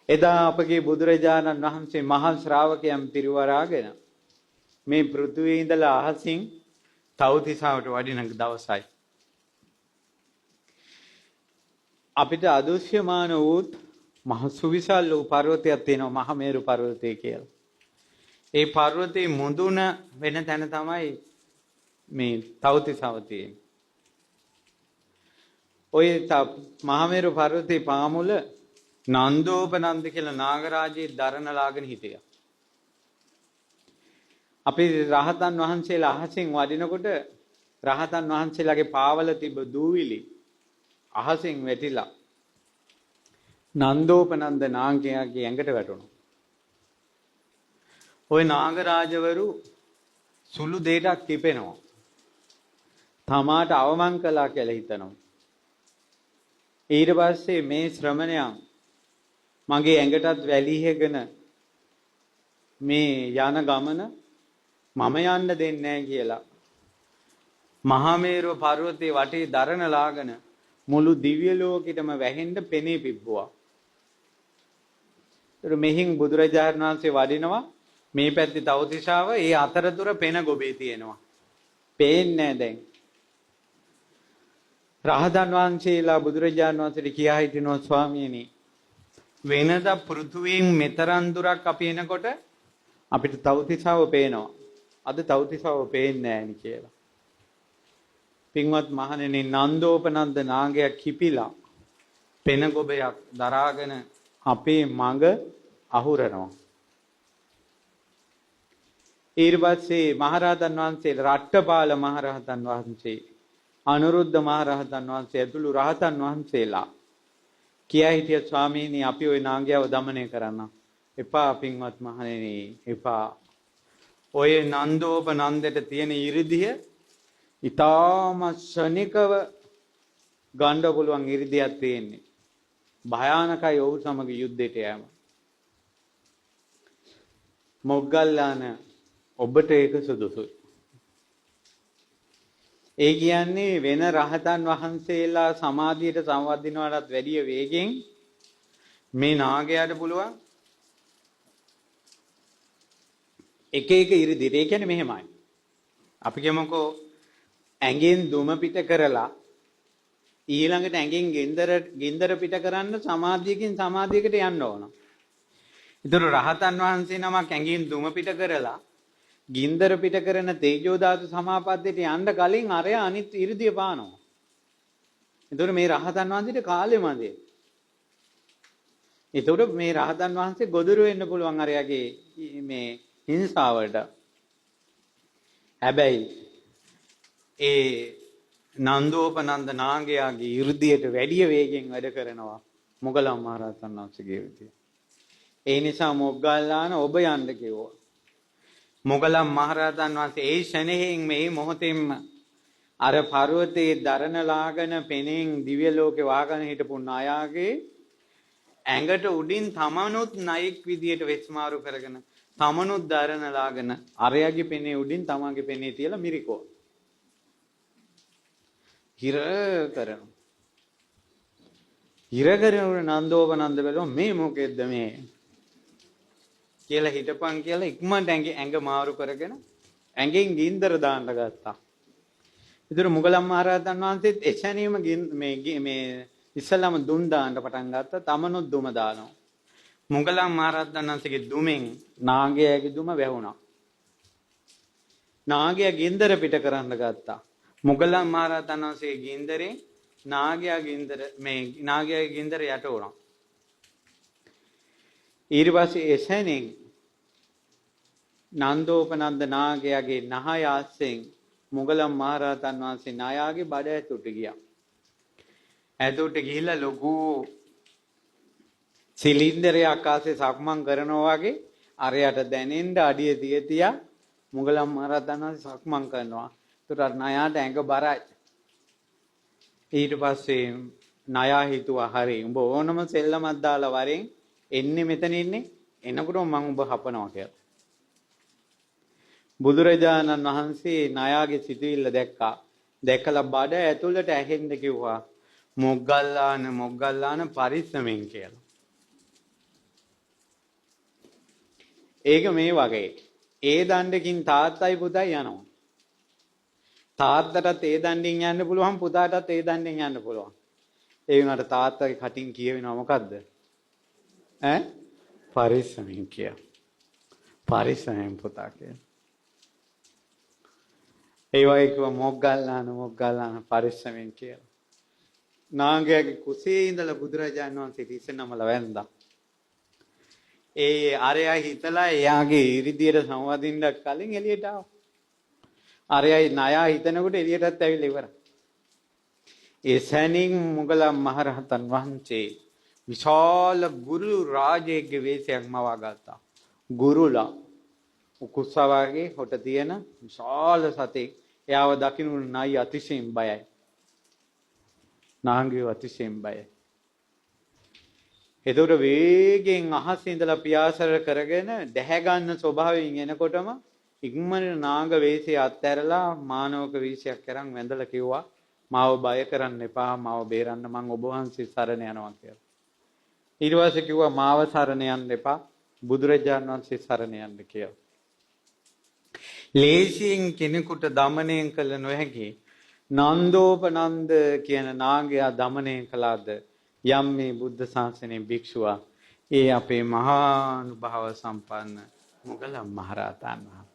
එදා අපගේ බුදුරජාණන් වහන්සේ මහා ශ්‍රාවකයන් පිරිවරාගෙන මේ පෘථුවියේ ඉඳලා අහසින් තව්තිසාවට වඩින දවසයි. අපිට අදෘශ්‍යමාන වූත් මහ සුවිශාල වූ පර්වතයක් තියෙනවා මහමේරු පර්වතය කියලා. ඒ පර්වතයේ මුදුන වෙන තැන තමයි මේ තව්තිසාව තියෙන්නේ. ඔය මහමේරු පර්වතයේ පාමුල නන්දෝපනන්ද කියලා නාගරාජයේ දරණලාගෙන හිටියා. අපි රහතන් වහන්සේලා අහසින් වඩිනකොට රහතන් වහන්සේලාගේ පාවල තිබ්බ දූවිලි අහසින් වැටිලා නන්දෝපනන්ද නාගයාගේ ඇඟට වැටුණා. ওই නාගරාජවරු සුළු දෙයකට කිපෙනවා. තමාට අවමන් කළා කියලා හිතනවා. ඊට පස්සේ මේ ශ්‍රමණයන් මගේ ඇඟටත් වැලිහෙගෙන මේ යන ගමන මම යන්න දෙන්නේ නැහැ කියලා මහමේරුව පර්වතයේ වටේ දරණ ලාගෙන මුළු දිව්‍ය ලෝකෙටම වැහෙන්න පෙනී පිබ්බුවා. ඒතර මෙහින් බුදුරජාණන් වහන්සේ වඩිනවා මේ පැත්තේ තව්තිසාව ඒ අතරතුර පෙන ගොබේ තියෙනවා. පේන්නේ දැන්. රහතන් වහන්සේලා බුදුරජාණන් වහන්සේට කියා හිටිනවා ස්වාමීනි වෙනද පෘථුවියෙන් මෙතරම් දුරක් අපි එනකොට අපිට තව්තිසාව පේනවා. අද තව්තිසාව පේන්නේ නැහැ නේ කියලා. පින්වත් මහණෙනි නන්දෝපනන්ද නාගයා කිපිලා පෙන ගොබයක් දරාගෙන අපේ මඟ අහුරනවා. ඊට පස්සේ මහරහතන් වහන්සේ රට්ටපාල මහරහතන් වහන්සේ අනුරුද්ධ මහරහතන් වහන්සේ ඇතුළු රහතන් වහන්සේලා කියා හිටිය ස්වාමීනි අපි ওই නාගයාව দমনය කරන්න. එපා පින්වත් මහණෙනි එපා. ඔය නන්දෝපනන්දට තියෙන 이르දිය ඊටාම ශනිකව ගන්න පුළුවන් 이르දියක් තියෙන්නේ. භයානකයි ඔහු සමග යුද්ධයට යෑම. මොග්ගල්ලාන ඔබට ඒක සුදුසුයි. ඒ කියන්නේ වෙන රහතන් වහන්සේලා සමාධියට සංවර්ධිනවටත් වැඩිය වේගෙන් මේ නාගයාට පුළුවන් එක එක 이르දි. ඒ කියන්නේ මෙහෙමයි. අපි කියමුකෝ ඇඟෙන් දුම පිට කරලා ඊළඟට ඇඟෙන් ගින්දර පිට කරන්න සමාධියකින් සමාධියකට යන්න ඕන. ඒතර රහතන් වහන්සේ නමක් ඇඟෙන් දුම පිට කරලා ගින්දර පිට කරන තේජෝ ධාතු සමාපද්දයට යන්න කලින් අරය අනිත් 이르දිය පානවා. ඒතර මේ රහතන් වහන්සේට කාලෙ මැදේ. ඒතර මේ රහතන් වහන්සේ ගොදුරු වෙන්න පුළුවන් අරයාගේ මේ හිංසාවට. හැබැයි ඒ නන්දෝපනන්ද නාගයාගේ 이르දියට වැඩි වේගෙන් වැඩ කරනවා මොග්ගලම් මහරහතන් වහන්සේගේ ඉ르දිය. ඒ නිසා මොග්ගල්ලාන ඔබ යන්න කිව්වා. මොග්ගලම් මහරහතන් වහන්සේ ඒ ෂණයෙන් මේ මොහොතෙන්ම අර පර්වතයේ දරණ ලාගෙන පෙනෙන් දිව්‍ය ලෝකේ වාගෙන හිටපු නායාගේ ඇඟට උඩින් තමනුත් නයික් විදියට වෙස්මාරු කරගෙන තමනුත් දරණ ලාගෙන අරයාගේ පෙනේ උඩින් තමාගේ පෙනේ තියලා මිරිකෝ හිර කරනවා. හිර කරන නන්දෝපනන්ද බැලුවා මේ මොකෙද්ද මේ කියලා හිටපන් කියලා ඉක්මනට ඇඟ මාරු කරගෙන ඇඟෙන් ගින්දර දාන්න ගත්තා. ඒතර මුගලන් මහරහතන් වහන්සේත් එසැනීම මේ ඉස්සලම දුම් දාන්න පටන් ගත්තා. තමනුත් දුම දානවා. මුගලන් මහරහතන් වහන්සේගේ දුමෙන් නාගයාගේ දුම වැහුණා. නාගයා ගින්දර පිට කරන්න ගත්තා. මුගලන් මහරහතන් වහන්සේගේ ගින්දරෙන් නාගයාගේ ගින්දර යට වුණා. ඊට පස්සේ එසැනින් නන්දෝපනන්ද නාගයාගේ නහය ආස්සෙන් මුගලන් මහරහතන් වහන්සේ නායාගේ බඩ ඇතුළට ගියා. ඇතුළට ගිහිල්ලා ලොකු සිලින්ඩරයක් ආසේ සක්මන් කරනවා වගේ අරයට දැනෙන්න අඩිය තියතියා මුගලන් මහරහතන් වහන්සේ සක්මන් කරනවා. ඒතර නායාට ඇඟ බරයි. ඊට පස්සේ නායා හිතුවා හරි උඹ ඕනම සෙල්ලමක් දාලා වරෙන් එන්නේ මෙතන ඉන්නේ එනකොට මම උඹ හපනවා කියලා. බුදුරජාණන් වහන්සේ නායාගේ සිතුවිල්ල දැක්කා. දැකලා බඩ ඇතුළට ඇහෙන්න කිව්වා මොග්ගල්ලාන පරිස්සමෙන් කියලා. ඒක මේ වගේ. ඒ දණ්ඩකින් තාත්තයි පුතයි යනවා. තාත්තටත් ඒ දණ්ඩෙන් යන්න පුළුවන්, පුතාටත් ඒ දණ්ඩෙන් යන්න පුළුවන්. ඒ වුණාට තාත්තගේ කටින් කියවෙනවා මොකද්ද? ඈ? පරිස්සමෙන් කිය. පරිස්සමෙන් පුතා කියලා. ඒ වගේ කිව්ව මොග්ගල්ලාන පරිස්සමෙන් කියලා. නාගයාගේ කුසේ ඉඳලා බුදුරජාණන් වහන්සේ ඉස්සෙනමල වැන්දා. ඒ අරයා හිතලා එයාගේ ඉරිදියට සංවදින්න කලින් එළියට ආවා. අරයයි ණයා හිතනකොට එළියටත් ඇවිල්ලා ඉවරයි. ඒ සැනින් මුගලන් මහරහතන් වහන්සේ විශාල ගුරු රාජයේ වේශයක් මවා ගත්තා. ගුරුලා උකුස්සාවගේ හොට තියෙන විශාල සතෙක්. එයාව දකින්න නයි අතිශයින් බයයි. නාංගිය අතිශයින් බයයි. එතකොට වේගෙන් අහසේ ඉඳලා පියාසර කරගෙන දැහැ ගන්න ස්වභාවයෙන් එනකොටම ඉක්මනට නාග වේශය අත්හැරලා මානවක වේශයක් කරන් වැඳලා කිව්වා මාව බය කරන්න එපා, මාව බේරන්න මං ඔබ වහන්සේ සරණ යනවා කියලා. ඊට පස්සේ කිව්වා මාව සරණ යන්න එපා, බුදුරජාණන් වහන්සේ සරණ යන්න කියලා. ලේසියෙන් කෙනෙකුට দমনයෙන් කළ නොහැකි නන්දෝපනන්ද කියන නාගයා দমনය කළාද යම් මේ බුද්ධ ශාසනයේ භික්ෂුවා ඒ අපේ මහානුභාව සම්පන්න මුගලන් මහරහතන් වහන්සේ.